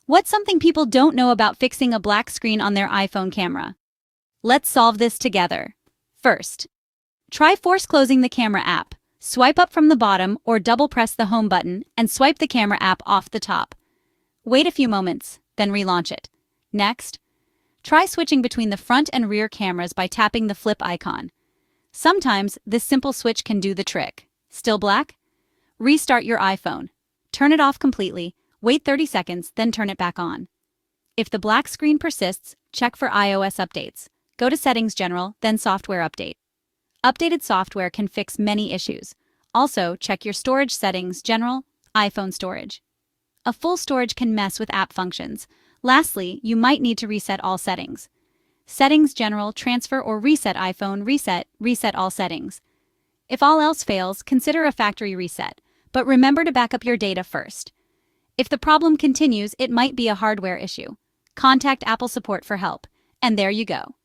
What's something people don't know about fixing a black screen on their iPhone camera? Let's solve this together. First, try force closing the camera app. Swipe up from the bottom or double press the home button and swipe the camera app off the top. Wait a few moments, then relaunch it. Next, try switching between the front and rear cameras by tapping the flip icon. Sometimes this simple switch can do the trick. Still black? Restart your iPhone. Turn it off completely, wait 30 seconds, then turn it back on. If the black screen persists, check for iOS updates. Go to Settings General, then Software Update. Updated software can fix many issues. Also, check your storage settings, General, iPhone storage. A full storage can mess with app functions. Lastly, you might need to reset all settings. Settings General, transfer or reset iPhone, reset all settings. If all else fails, consider a factory reset, but remember to back up your data first. If the problem continues, it might be a hardware issue. Contact Apple support for help. And there you go.